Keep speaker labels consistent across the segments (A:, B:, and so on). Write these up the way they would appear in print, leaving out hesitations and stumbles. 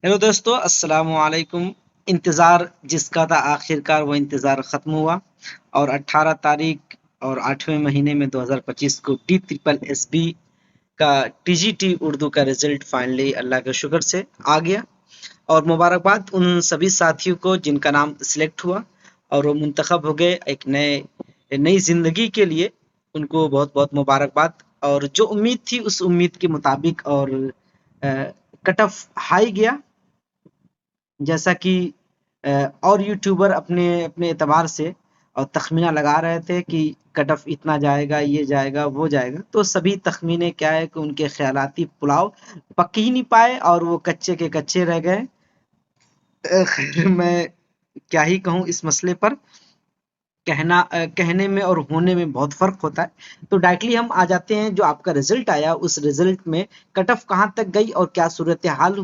A: Hello दोस्तों, अस्सलाम वालेकुम। इंतज़ार जिसका था आखिरकार वो इंतज़ार ख़त्म हुआ और 18 तारीख और 8वें महीने में 2025 को डी ट्रिपल एस बी का टीजीटी उर्दू का रिजल्ट फाइनली अल्लाह के शुक्र से आ गया। और मुबारकबाद उन सभी साथियों को जिनका नाम सिलेक्ट हुआ और वो मुंतखब हो गए एक नई ज़िंदगी के लिए। उनको बहुत बहुत मुबारकबाद। और जो उम्मीद थी उस उम्मीद के मुताबिक और कट ऑफ हाई गया, जैसा कि और यूट्यूबर अपने अपने एतबार से और तखमीना लगा रहे थे कि कट ऑफ इतना जाएगा, ये जाएगा, वो जाएगा। तो सभी तखमीने क्या है कि उनके ख्यालाती पुलाव पक ही नहीं पाए और वो कच्चे के कच्चे रह गए। खैर, मैं क्या ही कहूँ इस मसले पर। कहने में और होने में बहुत फ़र्क होता है। तो डायरेक्टली हम आ जाते हैं, जो आपका रिज़ल्ट आया उस रिज़ल्ट में कट ऑफ कहाँ तक गई और क्या सूरत-ए-हाल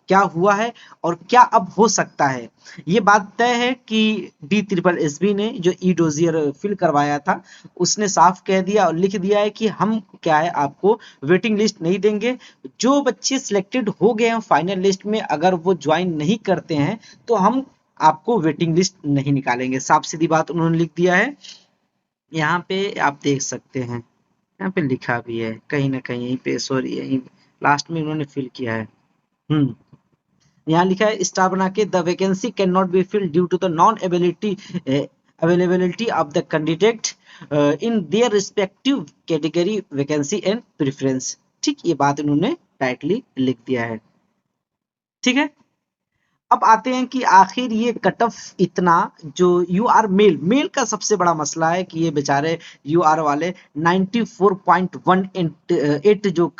A: क्या हुआ है और क्या अब हो सकता है। ये बात तय है कि डी ट्रिपल एसबी ने जो ई डोज़ियर फिल करवाया था, उसने साफ कह दिया और लिख दिया है कि हम क्या है आपको वेटिंग लिस्ट नहीं देंगे। जो बच्चे सिलेक्टेड हो गए हैं फाइनल लिस्ट में, अगर वो जॉइन नहीं करते हैं तो हम आपको वेटिंग लिस्ट नहीं निकालेंगे। साफ सीधी बात उन्होंने लिख दिया है। यहाँ पे आप देख सकते हैं, यहाँ पे लिखा भी है कहीं ना कहीं, यहीं पे सॉरी, यहीं लास्ट में उन्होंने फिल किया है। यहाँ लिखा है स्टार बना के, the vacancy can not be filled due to the non ability availability of the candidate in their respective category vacancy and preference. ठीक, ये बात इन्होंने टाइटली लिख दिया है। ठीक है, अब आते हैं कि आखिर ये कट ऑफ इतना, जो यू आर मेल का सबसे बड़ा मसला है कि ये बेचारे यू आर वाले 94.18 जो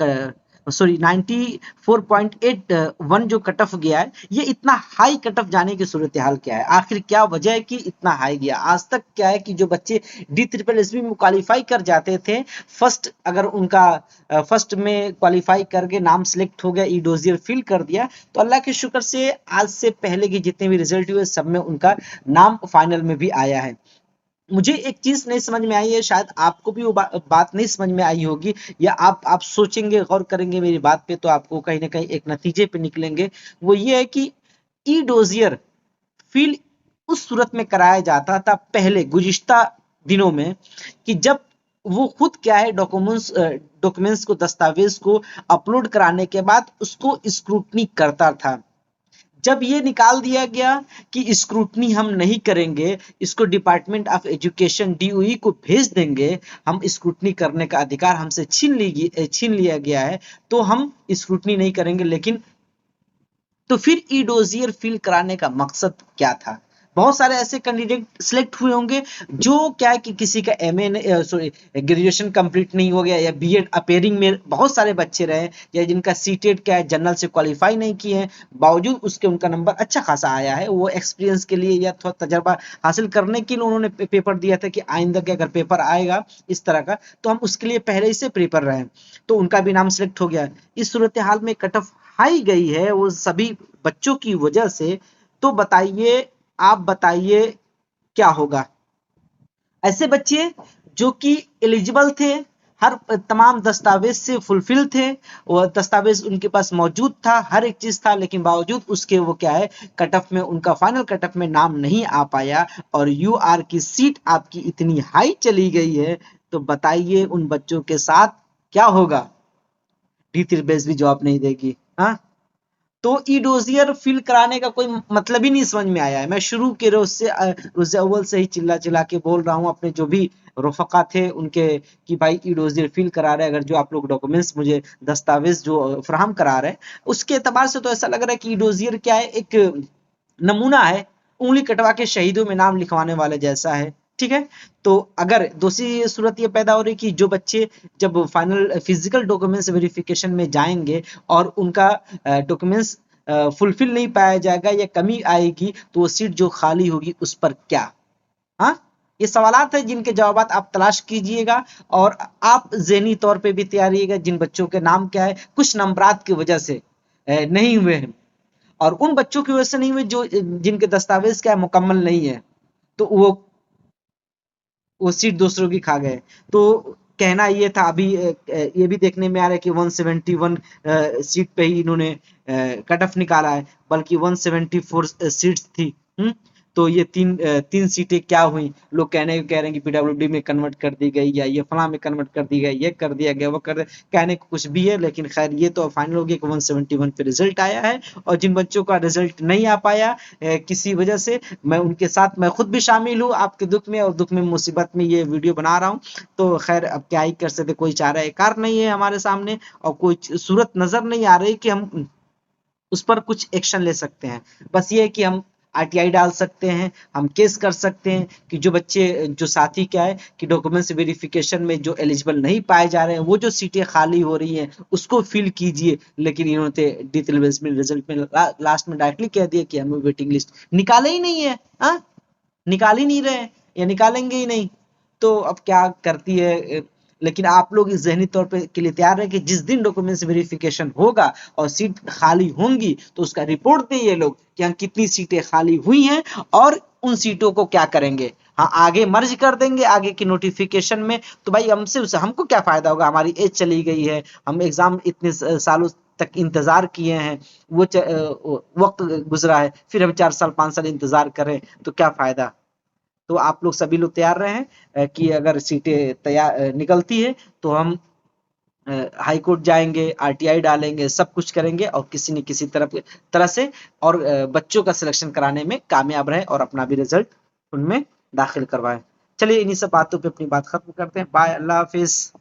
A: सॉरी 94.81 जो कट ऑफ गया है, ये इतना हाई कट ऑफ जाने की सूरत हाल क्या है, आखिर क्या वजह है कि इतना हाई गया। आज तक क्या है कि जो बच्चे डी ट्रिपल एस बी में क्वालिफाई कर जाते थे, फर्स्ट अगर उनका फर्स्ट में क्वालिफाई करके नाम सिलेक्ट हो गया, ई डोजियर फिल कर दिया, तो अल्लाह के शुक्र से आज से पहले के जितने भी रिजल्ट हुए सब में उनका नाम फाइनल में भी आया है। मुझे एक चीज नहीं समझ में आई है, शायद आपको भी वो बात नहीं समझ में आई होगी, या आप सोचेंगे, गौर करेंगे मेरी बात पे, तो आपको कहीं ना कहीं एक नतीजे पे निकलेंगे। वो ये है कि ई डोजियर फील उस सूरत में कराया जाता था पहले गुज़िश्ता दिनों में, कि जब वो खुद क्या है डॉक्यूमेंट्स को, दस्तावेज को अपलोड कराने के बाद उसको स्क्रूटनी करता था। जब ये निकाल दिया गया कि स्क्रूटनी हम नहीं करेंगे, इसको डिपार्टमेंट ऑफ एजुकेशन डीओई को भेज देंगे, हम स्क्रूटनी करने का अधिकार हमसे छीन लिया गया है, तो हम स्क्रूटनी नहीं करेंगे। लेकिन तो फिर ई डोजियर फिल कराने का मकसद क्या था। बहुत सारे ऐसे कैंडिडेट सिलेक्ट हुए होंगे जो क्या है कि किसी का एमए सॉरी ग्रेजुएशन कंप्लीट नहीं हो गया, या बीएड अपेयरिंग में बहुत सारे बच्चे रहे, या जिनका सीटेट क्या है जनरल से क्वालिफाई नहीं किए हैं, बावजूद उसके उनका नंबर अच्छा खासा आया है। वो एक्सपीरियंस के लिए या थोड़ा तजर्बा हासिल करने के लिए उन्होंने पेपर दिया था कि आइंदा के अगर पेपर आएगा इस तरह का, तो हम उसके लिए पहले ही से प्रिपेयर रहे, तो उनका भी नाम सिलेक्ट हो गया। इस सूरत हाल में कट ऑफ हाई गई है वो सभी बच्चों की वजह से। तो बताइए, आप बताइए क्या होगा। ऐसे बच्चे जो कि एलिजिबल थे, हर तमाम दस्तावेज से फुलफिल थे, और दस्तावेज उनके पास मौजूद था, हर एक चीज था, लेकिन बावजूद उसके वो क्या है कट ऑफ में, उनका फाइनल कट ऑफ में नाम नहीं आ पाया, और यू आर की सीट आपकी इतनी हाई चली गई है। तो बताइए उन बच्चों के साथ क्या होगा। डी बेस भी जवाब नहीं देगी। हाँ, तो ई डोजियर फिल कराने का कोई मतलब ही नहीं समझ में आया है। मैं शुरू के रोज से रोज अव्वल से ही चिल्ला चिल्ला के बोल रहा हूँ अपने जो भी रफका थे उनके, कि भाई ई डोजियर फिल करा रहे हैं, अगर जो आप लोग डॉक्यूमेंट्स मुझे दस्तावेज जो फराहम करा रहे हैं, उसके एतबार से तो ऐसा लग रहा है कि ई डोजियर क्या है, एक नमूना है, उंगली कटवा के शहीदों में नाम लिखवाने वाले जैसा है। ठीक है, तो अगर दूसरी सूरत ये पैदा हो रही कि जो बच्चे जब फाइनल फिजिकल डॉक्यूमेंट्स वेरिफिकेशन में जाएंगे और उनका डॉक्यूमेंट्स फुलफिल नहीं पाया जाएगा या कमी आएगी, तो वो सीट जो खाली होगी उस पर क्या। हाँ, ये सवालात है जिनके जवाब आप तलाश कीजिएगा, और आप ज़हनी तौर पे भी तैयार रहिएगा। जिन बच्चों के नाम क्या है कुछ नंबरात की वजह से नहीं हुए हैं, और उन बच्चों की वजह से नहीं हुए जो जिनके दस्तावेज क्या मुकम्मल नहीं है, तो वो सीट दूसरों की खा गए। तो कहना ये था, अभी ये भी देखने में आ रहा है कि 171 सीट पे ही इन्होंने कट ऑफ निकाला है, बल्कि 174 सीट्स थी। तो ये तीन सीटें क्या हुई, लोग कह रहे हैं कि पीडब्ल्यूडी में कन्वर्ट कर दी गई, या ये फला में कन्वर्ट कर दी गई, ये कर दिया गया, वो कर कहने को कुछ भी है, लेकिन खैर ये तो फाइनल हो गया कि 171 पे रिजल्ट आया है। और जिन बच्चों का रिजल्ट नहीं आ पाया किसी वजह से, मैं उनके साथ, मैं खुद भी शामिल हूँ आपके दुख में, और दुख में मुसीबत में ये वीडियो बना रहा हूँ। तो खैर अब क्या ही कर सकते, कोई चारा कार नहीं है हमारे सामने, और कोई सूरत नजर नहीं आ रही कि हम उस पर कुछ एक्शन ले सकते हैं। बस ये है कि हम आरटीआई डाल सकते हैं, हम केस कर सकते हैं कि जो बच्चे, जो साथी क्या है कि डॉक्यूमेंट्स वेरिफिकेशन में जो एलिजिबल नहीं पाए जा रहे हैं, वो जो सीटें खाली हो रही हैं उसको फिल कीजिए। लेकिन इन्होंने रिजल्ट में लास्ट में डायरेक्टली कह दिया कि हमें वेटिंग लिस्ट निकाले ही नहीं है। हाँ, निकाल ही नहीं रहे, या निकालेंगे ही नहीं। तो अब क्या करती है, लेकिन आप लोग इस ज़हनी तौर पे के लिए तैयार रहे कि जिस दिन डॉक्यूमेंट्स वेरिफिकेशन होगा और सीट खाली होंगी तो उसका रिपोर्ट दें ये लोग कि हाँ कितनी सीटें खाली हुई हैं, और उन सीटों को क्या करेंगे। हाँ, आगे मर्ज कर देंगे आगे की नोटिफिकेशन में, तो भाई हमसे उसे हमको क्या फायदा होगा, हमारी एज चली गई है, हम एग्जाम इतने सालों तक इंतजार किए हैं, वो वक्त गुजरा है, फिर हम 4 साल 5 साल इंतजार करें तो क्या फायदा। तो आप लोग सभी लोग तैयार रहें कि अगर सीटें तैयार निकलती है तो हम हाई कोर्ट जाएंगे, आरटीआई डालेंगे, सब कुछ करेंगे, और किसी न किसी तरह से और बच्चों का सिलेक्शन कराने में कामयाब रहे और अपना भी रिजल्ट उनमें दाखिल करवाएं। चलिए इन्हीं सब बातों पे अपनी बात खत्म करते हैं। बाय, अल्लाह हाफिज।